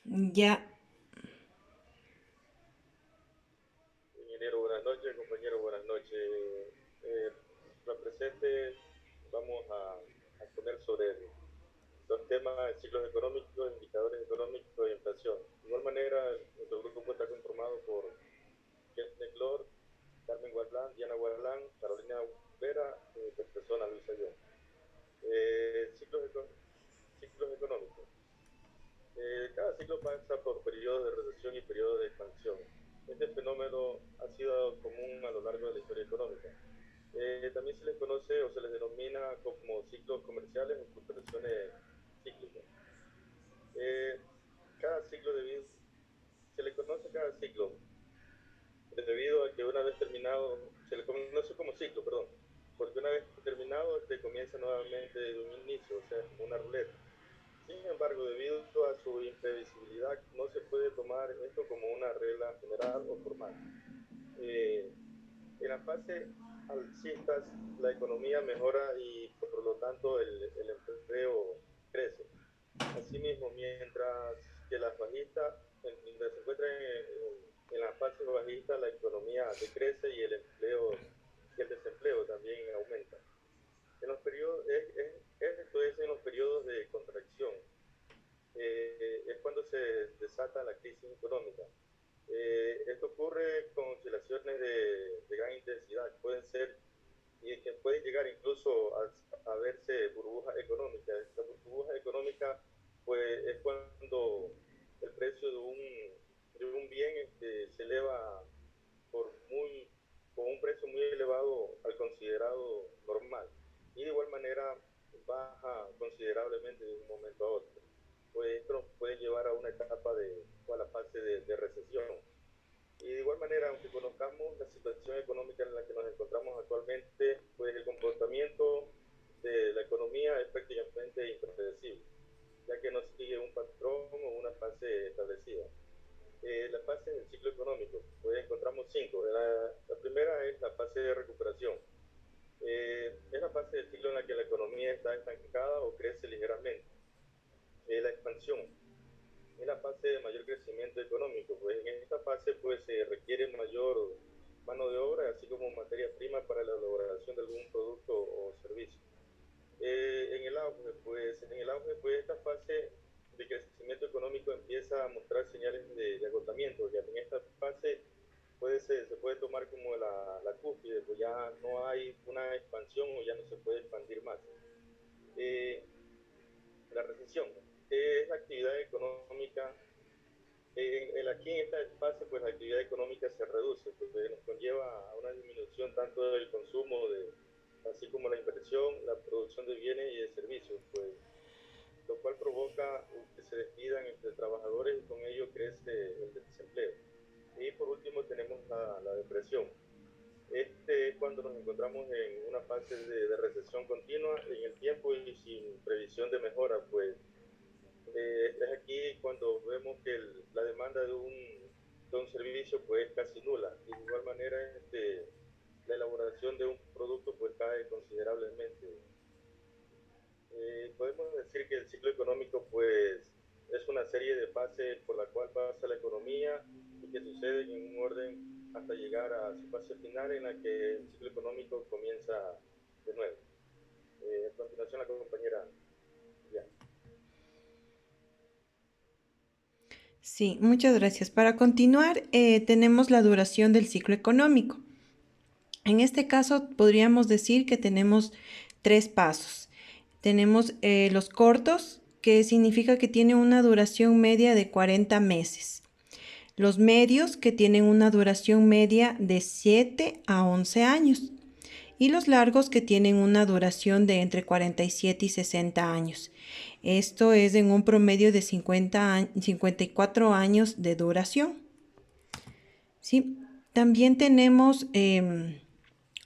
Ya. Ingeniero, buenas noches, compañero, buenas noches. Eh, la presente vamos a exponer sobre los temas de ciclos económicos, indicadores económicos e inflación. De igual manera, nuestro grupo está conformado por Kenneth Clor, Carmen Guarlán, Diana Guarlán, Carolina Vera, persona Luisa Yo. Ciclos, ciclos económicos. Cada ciclo pasa por periodos de recesión y periodos de expansión. Este fenómeno ha sido común a lo largo de la historia económica. También se les conoce o se les denomina como ciclos comerciales o fluctuaciones cíclicas. Eh, cada ciclo debido, se le conoce cada ciclo debido a que una vez terminado, se le conoce como ciclo, perdón, porque una vez terminado comienza nuevamente de un inicio, o sea, es como una ruleta. Sin embargo, debido a su imprevisibilidad, no se puede tomar esto como una regla general o formal. Eh, en la fase alcistas, la economía mejora y por lo tanto el empleo crece. Asimismo, mientras que las bajistas, mientras se encuentran en la fase bajista, la economía decrece y el empleo y el desempleo también aumenta. En los periodos, esto es en los periodos de contracción, es cuando se desata la crisis económica. Esto ocurre con oscilaciones de gran intensidad, pueden ser y que pueden llegar incluso a verse burbujas económicas. La burbuja económica pues, es cuando el precio de un bien se eleva con un precio muy elevado al considerado normal y de igual manera baja considerablemente de un momento a otro. Pues esto nos puede llevar a una etapa o a la fase de recesión. Y de igual manera, aunque conozcamos la situación económica en la que nos encontramos actualmente, pues el comportamiento de la economía es prácticamente impredecible, ya que no sigue un patrón o una fase establecida. Las fases del ciclo económico, pues encontramos cinco. La primera es la fase de recuperación. Es la fase del ciclo en la que la economía está estancada o crece ligeramente. La expansión es la fase de mayor crecimiento económico, pues en esta fase pues se requiere mayor mano de obra, así como materia prima para la elaboración de algún producto o servicio. En el auge, pues esta fase de crecimiento económico empieza a mostrar señales de agotamiento. Ya en esta fase se puede tomar como la cúspide, pues ya no hay una expansión o ya no se puede expandir más. Eh, la recesión es la actividad económica. Aquí en esta fase, pues la actividad económica se reduce, porque nos conlleva a una disminución tanto del consumo, así como la inversión, la producción de bienes y de servicios, pues, lo cual provoca que se despidan entre trabajadores y con ello crece el desempleo. Y por último tenemos la depresión. Este es cuando nos encontramos en una fase de recesión continua en el tiempo y sin previsión de mejora, pues es aquí cuando vemos que la demanda de un servicio pues es casi nula y de igual manera la elaboración de un producto pues cae considerablemente. Podemos decir que el ciclo económico pues es una serie de fases por la cual pasa la economía y que suceden en un orden hasta llegar a su fase final en la que el ciclo económico comienza de nuevo. A continuación la compañera ya. Sí, muchas gracias. Para continuar, tenemos la duración del ciclo económico. En este caso, podríamos decir que tenemos tres pasos. Tenemos los cortos, que significa que tienen una duración media de 40 meses. Los medios, que tienen una duración media de 7 a 11 años. Y los largos, que tienen una duración de entre 47 y 60 años. Esto es en un promedio de 54 años de duración. ¿Sí? También tenemos,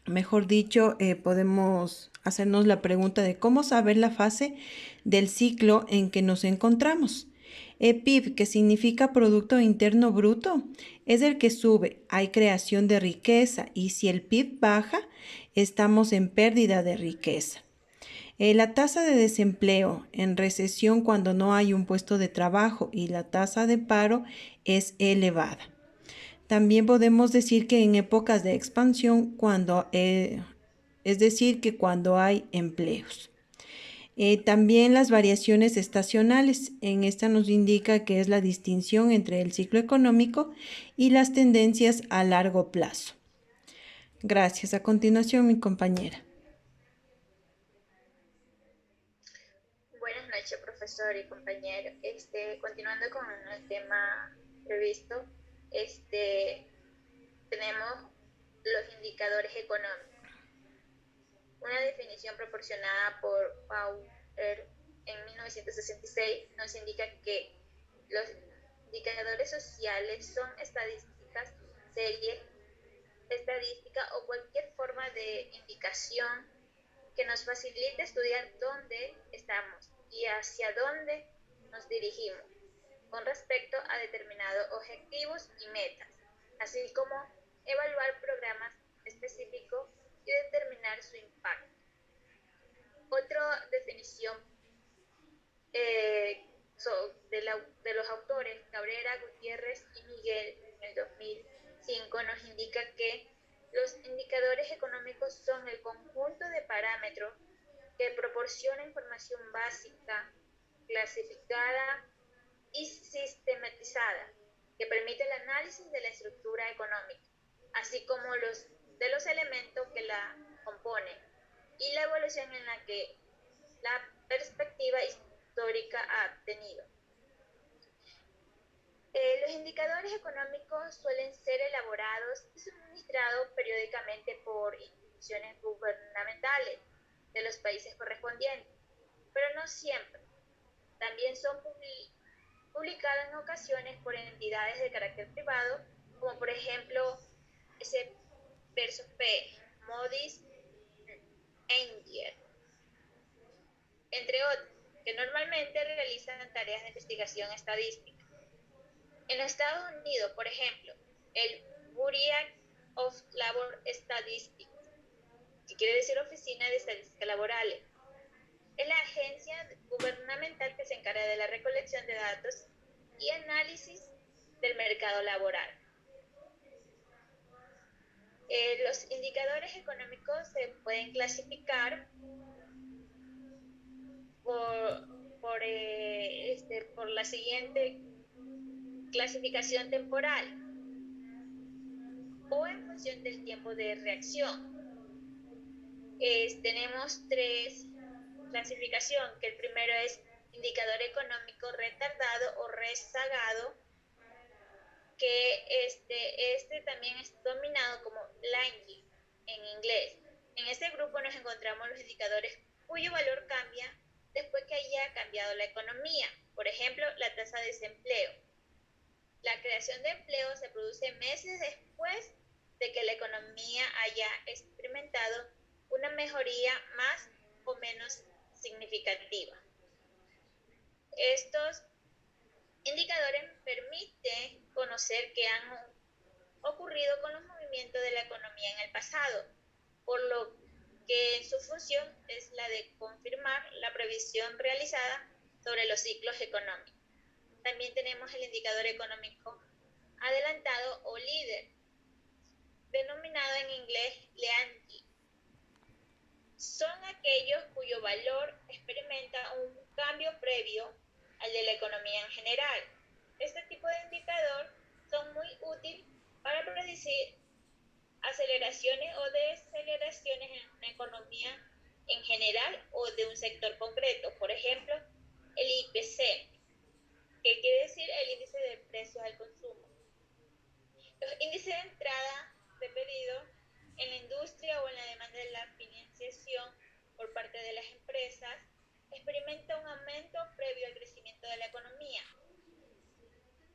mejor dicho, podemos hacernos la pregunta de cómo saber la fase del ciclo en que nos encontramos. PIB, que significa Producto Interno Bruto, es el que sube, hay creación de riqueza y si el PIB baja, estamos en pérdida de riqueza. La tasa de desempleo en recesión cuando no hay un puesto de trabajo y la tasa de paro es elevada. También podemos decir que en épocas de expansión, es decir, que cuando hay empleos. También las variaciones estacionales. En esta nos indica que es la distinción entre el ciclo económico y las tendencias a largo plazo. Gracias. A continuación, mi compañera. Buenas noches, profesor y compañero. Continuando con el tema previsto, tenemos los indicadores económicos. Una definición proporcionada por Bauer en 1966 nos indica que los indicadores sociales son estadísticas, series, estadística o cualquier forma de indicación que nos facilite estudiar dónde estamos y hacia dónde nos dirigimos con respecto a determinados objetivos y metas, así como evaluar programas específicos y determinar su impacto. Otra definición de los autores Cabrera, Gutiérrez y Miguel en el 2005 nos indica que los indicadores económicos son el conjunto de parámetros que proporciona información básica, clasificada y sistematizada, que permite el análisis de la estructura económica, así como de los elementos que la componen y la evolución en la que la perspectiva histórica ha tenido. Los indicadores económicos suelen ser elaborados y suministrados periódicamente por instituciones gubernamentales de los países correspondientes, pero no siempre. También son publicados en ocasiones por entidades de carácter privado, como por ejemplo S versus P, Moody's, Endier, entre otros, que normalmente realizan tareas de investigación estadística. En Estados Unidos, por ejemplo, el Bureau of Labor Statistics, que quiere decir Oficina de Estadística Laborales, es la agencia gubernamental que se encarga de la recolección de datos y análisis del mercado laboral. Los indicadores económicos se pueden clasificar por la siguiente clasificación temporal o en función del tiempo de reacción. Tenemos tres clasificaciones, que el primero es indicador económico retardado o rezagado, que este también es dominado como lagging en inglés. En este grupo nos encontramos los indicadores cuyo valor cambia después que haya cambiado la economía. Por ejemplo, la tasa de desempleo. La creación de empleo se produce meses después de que la economía haya experimentado una mejoría más o menos significativa. Estos indicadores permiten conocer qué han ocurrido con los movimientos de la economía en el pasado, por lo que su función es la de confirmar la previsión realizada sobre los ciclos económicos. También tenemos el indicador económico adelantado o líder, denominado en inglés lagging. Son aquellos cuyo valor experimenta un cambio previo al de la economía en general. Este tipo de indicador son muy útiles para predecir aceleraciones o deceleraciones en una economía en general o de un sector concreto. Por ejemplo, el IPC, que quiere decir el índice de precios al consumo. Los índices de entrada de pedido en la industria o en la demanda de la financiación por parte de las empresas experimenta un aumento previo al crecimiento de la economía.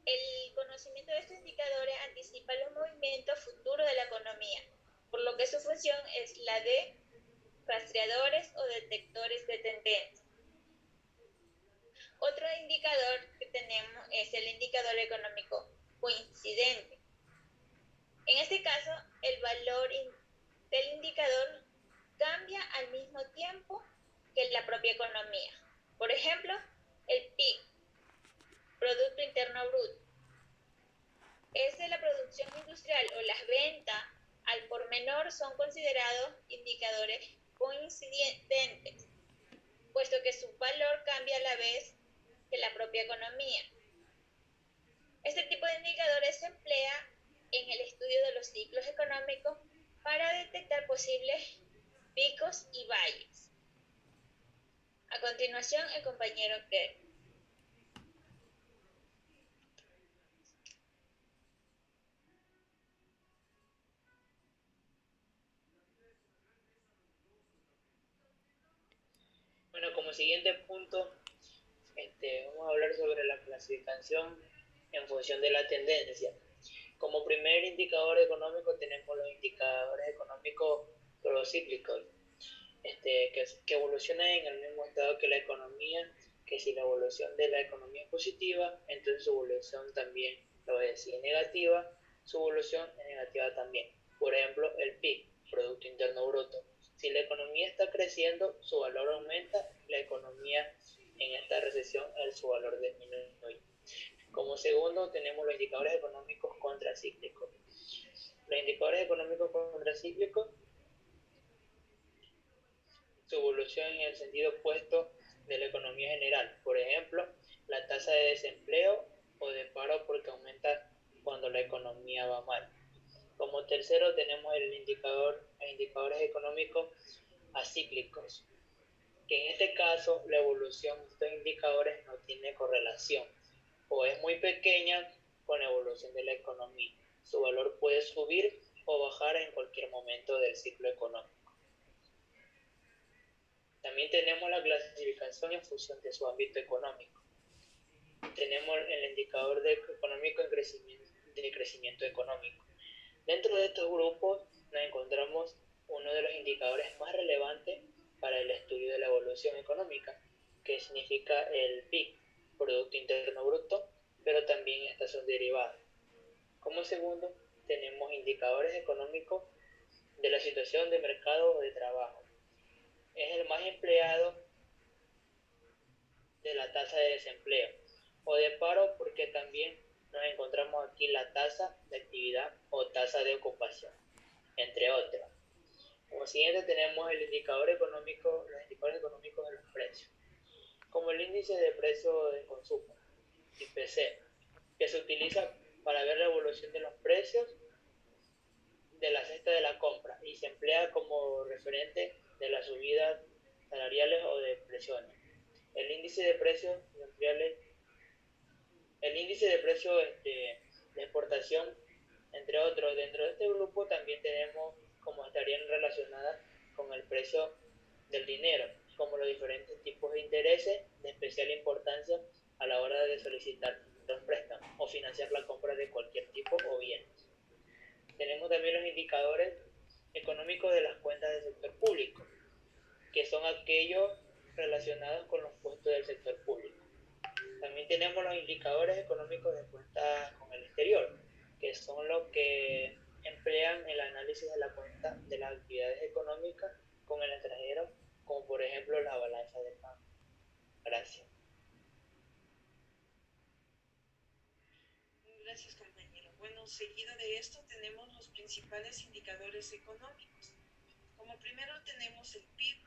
El conocimiento de estos indicadores anticipa los movimientos futuros de la economía, por lo que su función es la de rastreadores o detectores de tendencias. Otro indicador que tenemos es el indicador económico coincidente. En este caso, el valor del indicador cambia al mismo tiempo que la propia economía. Por ejemplo, el PIB, Producto Interno Bruto, es de la producción industrial o las ventas al por menor son considerados indicadores coincidentes, puesto que su valor cambia a la vez que la propia economía. Este tipo de indicadores se emplea en el estudio de los ciclos económicos para detectar posibles picos y valles. A continuación, el compañero Kerr. Bueno, como siguiente punto, vamos a hablar sobre la clasificación en función de la tendencia. Como primer indicador económico tenemos los indicadores económicos procíclicos, que evolucionan en el mismo estado que la economía, que si la evolución de la economía es positiva, entonces su evolución también lo es. Si es negativa, su evolución es negativa también. Por ejemplo, el PIB, Producto Interno Bruto. Si la economía está creciendo, su valor aumenta, la economía en esta recesión, su valor disminuye. Como segundo, tenemos los indicadores económicos contracíclicos. Los indicadores económicos contracíclicos, su evolución en el sentido opuesto de la economía general. Por ejemplo, la tasa de desempleo o de paro porque aumenta cuando la economía va mal. Como tercero tenemos indicadores económicos acíclicos, que en este caso la evolución de estos indicadores no tiene correlación o es muy pequeña con la evolución de la economía. Su valor puede subir o bajar en cualquier momento del ciclo económico. También tenemos la clasificación en función de su ámbito económico. Tenemos el indicador económico de crecimiento económico. Dentro de estos grupos nos encontramos uno de los indicadores más relevantes para el estudio de la evolución económica, que significa el PIB, Producto Interno Bruto, pero también estas son derivadas. Como segundo, tenemos indicadores económicos de la situación de mercado o de trabajo. Es el más empleado de la tasa de desempleo o de paro porque también nos encontramos aquí la tasa de actividad o tasa de ocupación, entre otros. Como siguiente tenemos los indicadores económicos de los precios, como el índice de precio de consumo, IPC, que se utiliza para ver la evolución de los precios de la cesta de la compra y se emplea como referente de las subidas salariales o de presiones. El índice de precios industriales, el índice de precios de exportación, entre otros. Dentro de este grupo también tenemos como estarían relacionadas con el precio del dinero, como los diferentes tipos de intereses de especial importancia a la hora de solicitar un préstamo o financiar la compra de cualquier tipo o bien. Tenemos también los indicadores económicos de las cuentas del sector público, que son aquellos relacionados con los puestos del sector público. También tenemos los indicadores económicos de cuentas con el exterior, que son los que emplean el análisis de la cuenta de las actividades económicas con el extranjero, como por ejemplo la balanza de pago. Gracias. Gracias, compañero. Bueno, seguido de esto tenemos los principales indicadores económicos. Como primero tenemos el PIB,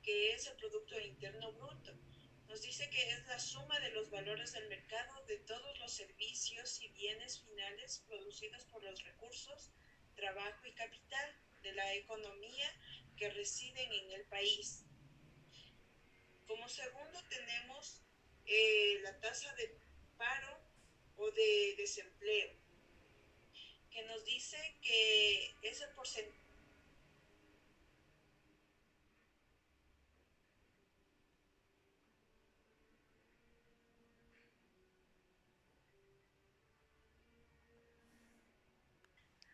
que es el Producto Interno Bruto. Nos dice que es la suma de los valores del mercado de todos los servicios y bienes finales producidos por los recursos, trabajo y capital de la economía que residen en el país. Como segundo tenemos la tasa de paro o de desempleo, que nos dice que es el porcentaje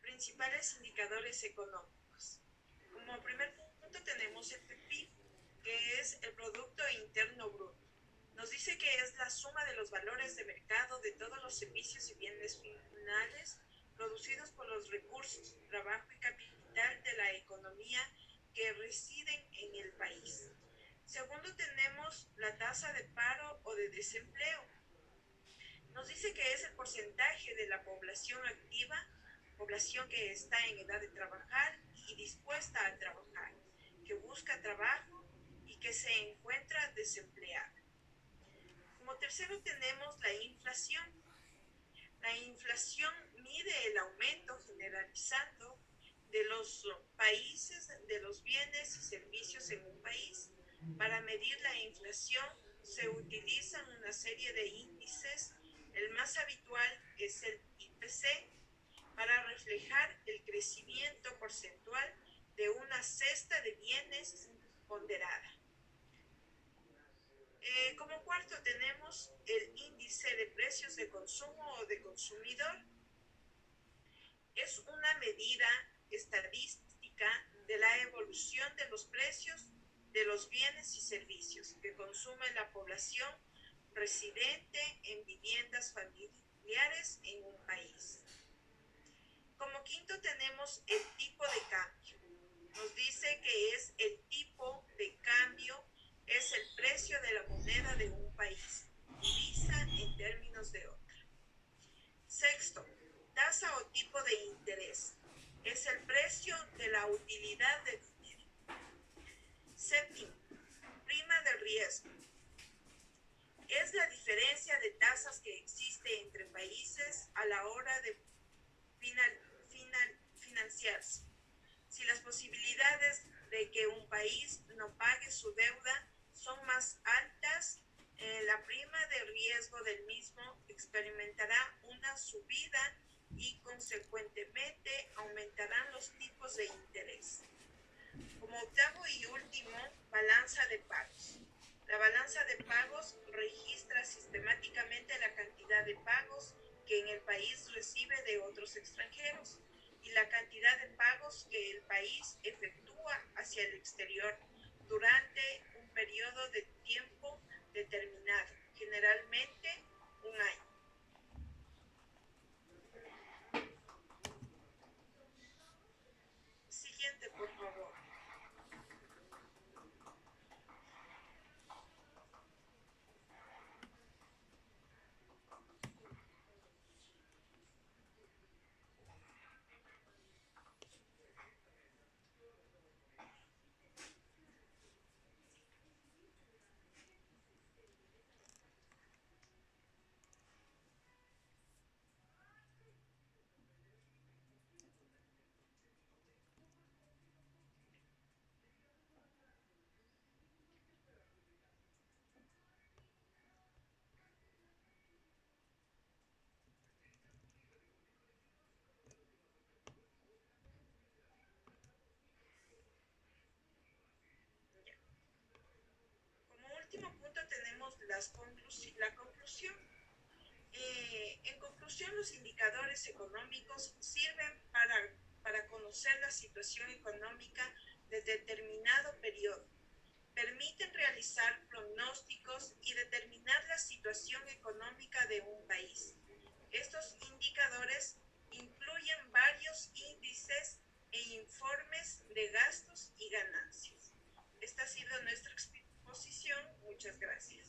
principales indicadores económicos. Como primer punto tenemos el PIB, que es el Producto Interno Bruto. Nos dice que es la suma de los valores de mercado de todos los servicios y bienes finales producidos por los recursos, trabajo y capital de la economía que residen en el país. Segundo, tenemos la tasa de paro o de desempleo. Nos dice que es el porcentaje de la población activa, población que está en edad de trabajar y dispuesta a trabajar, que busca trabajo y que se encuentra desempleada. Como tercero tenemos la inflación. La inflación mide el aumento generalizado de los países, de los bienes y servicios en un país. Para medir la inflación se utilizan una serie de índices. El más habitual es el IPC, para reflejar el crecimiento porcentual de una cesta de bienes ponderada. Como cuarto tenemos el índice de precios de consumo o de consumidor. Es una medida estadística de la evolución de los precios de los bienes y servicios que consume la población residente en viviendas familiares en un país. Como quinto tenemos el tipo de cambio. Nos dice que es el tipo de cambio, es el precio de la moneda de un país, divisa en términos de otra. Sexto, tasa o tipo de interés. Es el precio de la utilidad de dinero. Séptimo, prima de riesgo. Es la diferencia de tasas que existe entre países a la hora de financiarse. Si las posibilidades de que un país no pague su deuda son más altas, la prima de riesgo del mismo experimentará una subida y consecuentemente aumentarán los tipos de interés. Como octavo y último, balanza de pagos. La balanza de pagos registra sistemáticamente la cantidad de pagos que en el país recibe de otros extranjeros y la cantidad de pagos que el país efectúa hacia el exterior durante un periodo de tiempo determinado, generalmente un año. Siguiente, por favor. Como último punto tenemos la conclusión. En conclusión, los indicadores económicos sirven para conocer la situación económica de determinado periodo. Permiten realizar pronósticos y determinar la situación económica de un país. Estos indicadores incluyen varios índices e informes de gastos y ganancias. Esta ha sido nuestra exposición. Muchas gracias.